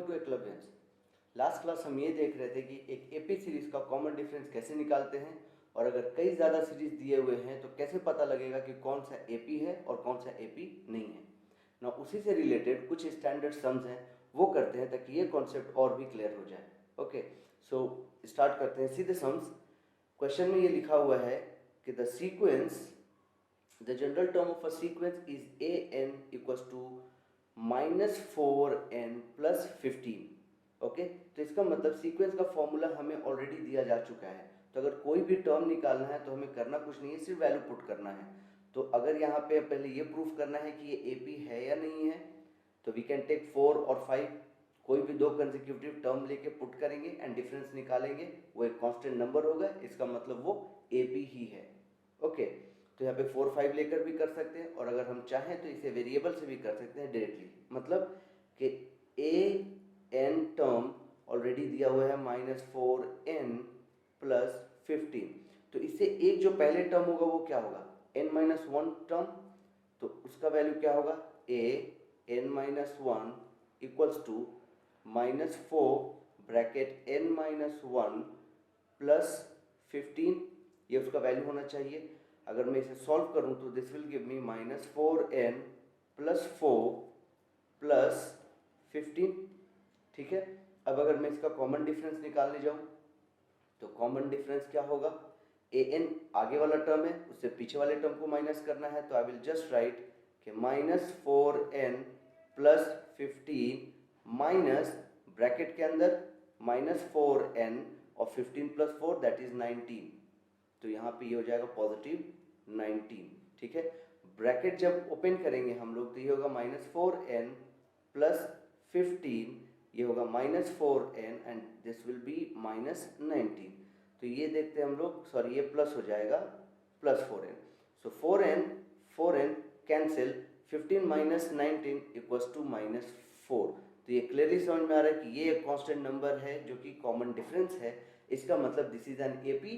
To एकलव्यंस। Last class हम ये देख रहे थे कि एक एपी सीरीज का कॉमन डिफरेंस कैसे निकालते हैं, और अगर कई ज़्यादा सीरीज दिए हुए हैं तो कैसे पता लगेगा कि कौन सा एपी है और कौन सा एपी नहीं है ना। उसी से रिलेटेड कुछ स्टैंडर्ड सम्स हैं वो करते हैं ताकि ये कॉन्सेप्ट और भी क्लियर हो जाए। ओके, सो स्टार्ट करते हैं सीधे सम्स। क्वेश्चन में ये लिखा हुआ है कि the sequence, the general term of a sequence is a n equals to -4n + 15। Okay, तो इसका मतलब सीक्वेंस का फॉर्मूला हमें ऑलरेडी दिया जा चुका है, तो अगर कोई भी टर्म निकालना है तो हमें करना कुछ नहीं है, सिर्फ वैल्यू पुट करना है। तो अगर यहाँ पे पहले ये प्रूफ करना है कि ये एपी है या नहीं है, तो वी कैन टेक 4 और 5, कोई भी दो कंसेक्यूटिव टर्म लेके पुट करेंगे एंड डिफरेंस निकालेंगे, वो एक कांस्टेंट नंबर होगा, इसका मतलब वो एपी ही है। ओके, तो यहाँ पे 4 5 लेकर भी कर सकते हैं, और अगर हम चाहें तो इसे वेरिएबल से भी कर सकते हैं डायरेक्टली। मतलब कि ए एन टर्म ऑलरेडी दिया हुआ है -4n + 15, तो इससे एक जो पहले टर्म होगा वो क्या होगा, n-1 टर्म, तो उसका वैल्यू क्या होगा, a n-1 equals to -4 bracket n-1 + 15, ये उसका वैल्यू होना चाहिए। अगर मैं इसे सॉल्व करूं तो this will give me -4n + 4 + 15। ठीक है, अब अगर मैं इसका कॉमन डिफरेंस निकालने जाऊं तो कॉमन डिफरेंस क्या होगा, ए एन आगे वाला टर्म है, उससे पीछे वाले टर्म को माइनस करना है, तो आई विल जस्ट राइट कि -4n + 15 माइनस ब्रैकेट के अंदर -4n और 15 + 4 दैट इज 19, तो यहाँ पे ये हो जाएगा +19। ठीक है, ब्रैकेट जब ओपन करेंगे हम लोग तो ये होगा -4n + 15, ये होगा -4n and this will be -19। तो ये देखते हैं हम लोग, सॉरी ये प्लस हो जाएगा +4n, so 4n cancel, 15 - 19 equals to -4। तो ये क्लियरली समझ में आ रहा है कि ये एक कांस्टेंट नंबर है जो कि कॉमन डिफरेंस है, इसका मतलब this is an AP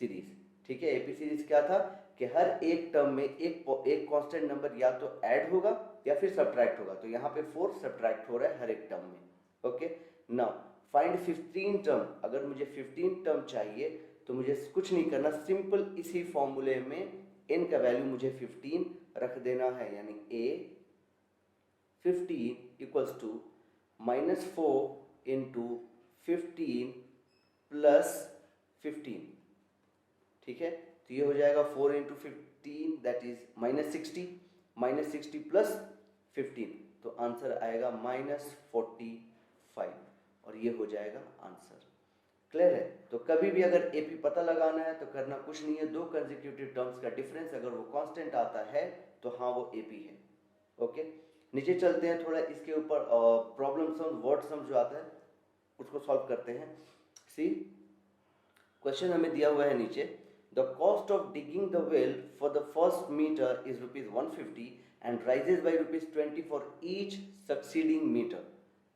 series. ठीक है, एपी सीरीज क्या था कि हर एक टर्म में एक कांस्टेंट नंबर या तो ऐड होगा या फिर सब्ट्रैक्ट होगा, तो यहाँ पे 4 सब्ट्रैक्ट हो रहा है हर एक टर्म में। Okay, now find 15 term. अगर मुझे 15 टर्म चाहिए तो मुझे कुछ नहीं करना, सिंपल इसी फॉर्मूले में n का वैल्यू मुझे 15 रख देना है, यानी a 15 इक्वल्स टू -4 × 15 + 15। ठीक है, तो ये हो जाएगा 4 × 15 दैट इज -60, -60 + 15, तो आंसर आएगा -45, और ये हो जाएगा आंसर। क्लियर है, तो कभी भी अगर एपी पता लगाना है तो करना कुछ नहीं है, दो कंसेक्यूटिव टर्म्स का डिफरेंस अगर वो कांस्टेंट आता है तो हाँ वो एपी है। ओके, नीचे चलते हैं, थोड़ा इसके ऊपर प्रॉब्लम सम, वर्ड सम जो आता है उसको सॉल्व करते हैं। सी क्वेश्चन हमें दिया हुआ है नीचे, the cost of digging the well for the first metre is ₹150 and rises by ₹20 for each succeeding metre.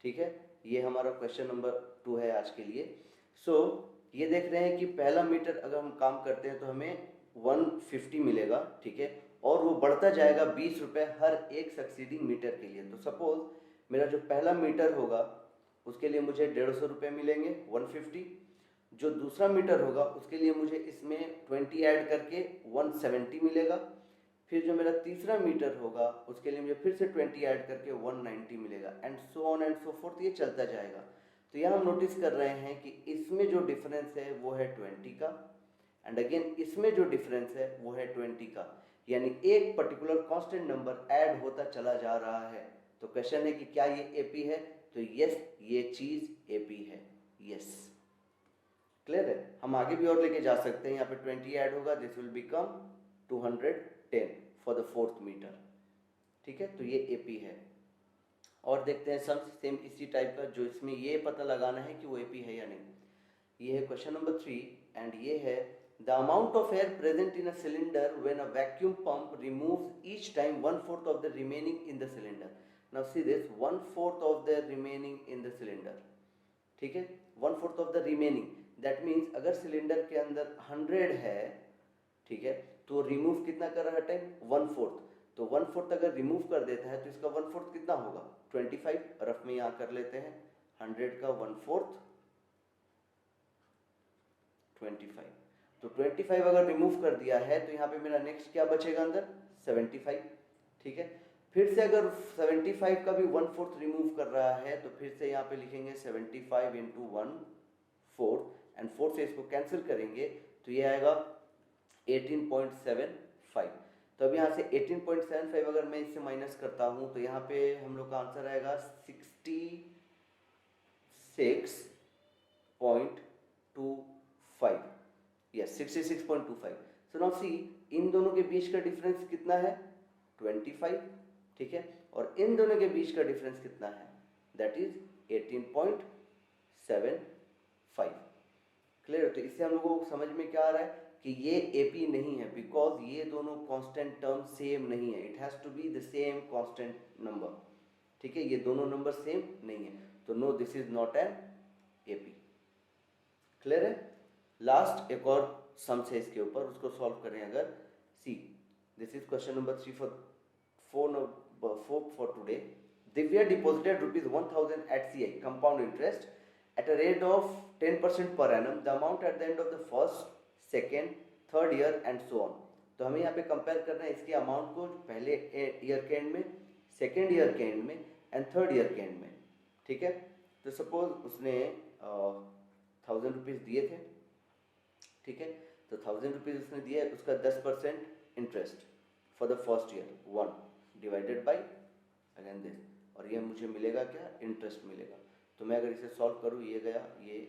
ठीक है, ये हमारा क्वेश्चन नंबर 2 है आज के लिए। सो ये देख रहे हैं कि पहला मीटर अगर हम काम करते हैं तो हमें 150 मिलेगा। ठीक है, और वो बढ़ता जाएगा 20 रुपये हर एक सक्सीडिंग मीटर के लिए। तो सपोज मेरा जो पहला मीटर होगा उसके लिए मुझे 150 रुपये मिलेंगे 150, जो दूसरा मीटर होगा उसके लिए मुझे इसमें 20 ऐड करके 170 मिलेगा, फिर जो मेरा तीसरा मीटर होगा उसके लिए मुझे फिर से 20 ऐड करके 190 मिलेगा, and so on and so fourth, ये चलता जाएगा। तो यहाँ हम नोटिस कर रहे हैं कि इसमें जो डिफरेंस है वो है 20 का, एंड अगेन इसमें जो डिफरेंस है वो है 20 का, यानी एक पर्टिकुलर कांस्टेंट नंबर ऐड होता चला जा रहा है। तो क्वेश्चन है कि क्या ये एपी है, तो यस ये चीज एपी है, यस। क्लियर है, हम आगे भी और लेके जा सकते हैं, यहाँ पे 20 ऐड होगा, this will become 210 for the fourth metre. ठीक है, तो ये एपी है। और देखते हैं सम सेम इसी टाइप का, जो इसमें ये पता लगाना है कि वो एपी है या नहीं। ये है क्वेश्चन नंबर 3, एंड ये है the amount of air present in a cylinder when a vacuum pump removes each time 1/4 of the remaining in the cylinder. Now see this, 1/4 of the remaining in the cylinder. ठीक है, 1/4 of the remaining, that means अगर cylinder के अंदर 100 है, ठीक है, तो remove कितना कर रहा है टाइम, 1/4, तो 1/4 अगर रिमूव कर देता है तो इसका 1/4 कितना होगा, 25, रफ में यहाँ कर लेते हैं, 100 का 1/4 25। तो 25 अगर रिमूव कर दिया है तो यहाँ पे मेरा नेक्स्ट क्या बचेगा अंदर 75। ठीक है, फिर से अगर 75 का भी 1/4 रिमूव कर रहा है तो फिर से यहाँ पे लिखेंगे 75 इंटू 1/4 एंड 4 से इसको कैंसिल करेंगे तो ये आएगा 18.75। तो अब यहाँ से 18.75 अगर मैं इससे माइनस करता हूँ तो यहाँ पे हम लोग का आंसर आएगा 66.25। यस 66.25। सो नाउ सी इन दोनों के बीच का डिफरेंस कितना है 25। ठीक है, और इन दोनों के बीच का डिफरेंस कितना है दैट इज 18.75। क्लियर। तो इससे हम लोगों को समझ में क्या आ रहा है कि ये एपी नहीं है बिकॉज ये दोनों कांस्टेंट टर्म सेम नहीं है। It has to be the same constant number. ठीक है, ये दोनों नंबर सेम नहीं है तो no this is not an AP. Clear है। लास्ट एक और सम्स है इसके ऊपर, उसको सॉल्व करें अगर। See this is question number 3 for today. Divya deposited rupees 1000 at CI compound interest at a rate of 10% per annum. The amount at the end of the first, second, third year and so on. तो हमें यहाँ पे compare करना है इसके amount को पहले year के एंड में, सेकेंड ईयर के एंड में एंड थर्ड ईयर के एंड में। ठीक है, तो सपोज उसने 1000 रुपीज़ दिए थे। ठीक है, तो 1000 रुपीज़ उसने दिया, उसका 10% interest for the first year 1 divided by again this, और ये मुझे मिलेगा क्या इंटरेस्ट मिलेगा। तो मैं अगर इसे सॉल्व करूँ ये गया ये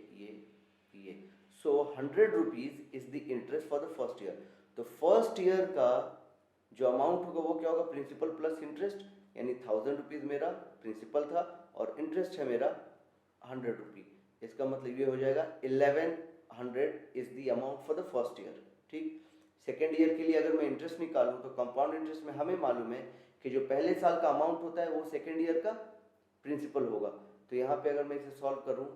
सो 100 rupees is the interest for the first year. तो फर्स्ट ईयर का जो अमाउंट होगा वो क्या होगा प्रिंसिपल प्लस इंटरेस्ट, यानी 1000 रुपीज़ मेरा प्रिंसिपल था और इंटरेस्ट है मेरा 100 रुपीज़। इसका मतलब ये हो जाएगा 1100 is the amount for the first year. ठीक, सेकेंड ईयर के लिए अगर मैं इंटरेस्ट निकालूँ तो कंपाउंड इंटरेस्ट में हमें मालूम है कि जो पहले साल का अमाउंट होता है वो सेकेंड ईयर का प्रिंसिपल होगा। तो यहाँ पे अगर मैं इसे सॉल्व करूँ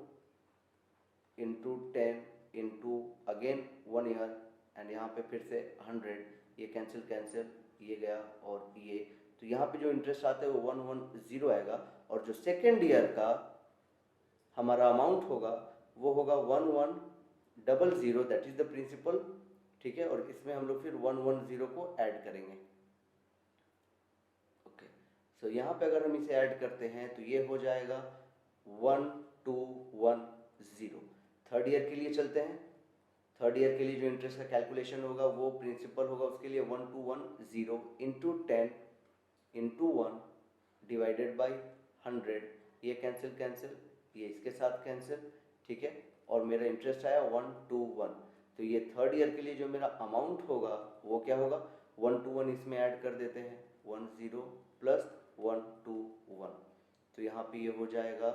into 10 into again 1 year and यहाँ पे फिर से 100, ये कैंसिल ये गया और ये, तो यहाँ पे जो इंटरेस्ट आता है वो 110 आएगा और जो सेकेंड ईयर का हमारा अमाउंट होगा वो होगा 1100 दैट इज द प्रिंसिपल। ठीक है, और इसमें हम लोग फिर 110 को ऐड करेंगे। ओके, सो यहाँ पे अगर हम इसे ऐड करते हैं तो ये हो जाएगा 1210। थर्ड ईयर के लिए चलते हैं। थर्ड ईयर के लिए जो इंटरेस्ट का कैलकुलेशन होगा वो प्रिंसिपल होगा, उसके लिए 1210 इंटू 10 इंटू 1 डिवाइडेड बाई 100, ये कैंसिल ये इसके साथ कैंसिल। ठीक है, और मेरा इंटरेस्ट आया 121। तो ये थर्ड ईयर के लिए जो मेरा अमाउंट होगा वो क्या होगा 121 इसमें ऐड कर देते हैं 10 प्लस 121, तो यहाँ पे ये हो जाएगा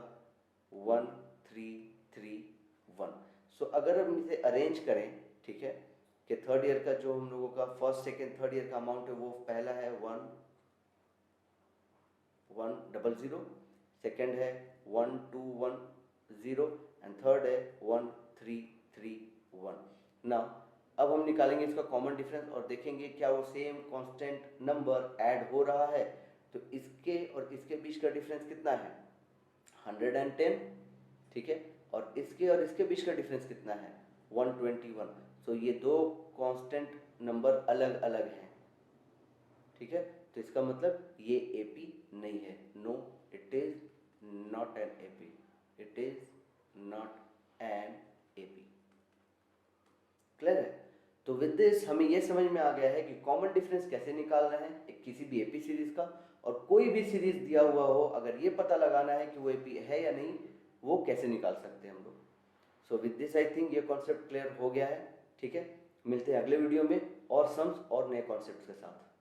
1331। सो अगर हम इसे अरेंज करें, ठीक है, कि थर्ड ईयर का जो हम लोगों का फर्स्ट सेकेंड थर्ड ईयर का अमाउंट है वो पहला है 1100, सेकेंड है 1210 एंड थर्ड है 1331। ना अब हम निकालेंगे इसका कॉमन डिफरेंस और देखेंगे क्या वो सेम कांस्टेंट नंबर ऐड हो रहा है। तो इसके और इसके बीच का डिफरेंस कितना है 110। ठीक है, और इसके बीच का डिफरेंस कितना है 121। सो ये दो कांस्टेंट नंबर अलग अलग हैं। ठीक है, तो इसका मतलब ये एपी नहीं है। No, it is not an AP, it is not an AP. Clear है। तो विद दिस हमें ये समझ में आ गया है कि कॉमन डिफरेंस कैसे निकालना है एक किसी भी एपी सीरीज का, और कोई भी सीरीज दिया हुआ हो अगर ये पता लगाना है कि वो एपी है या नहीं वो कैसे निकाल सकते हैं हम लोग। So with this I think ये कॉन्सेप्ट क्लियर हो गया है। ठीक है, मिलते हैं अगले वीडियो में और सम्स और नए कॉन्सेप्ट के साथ।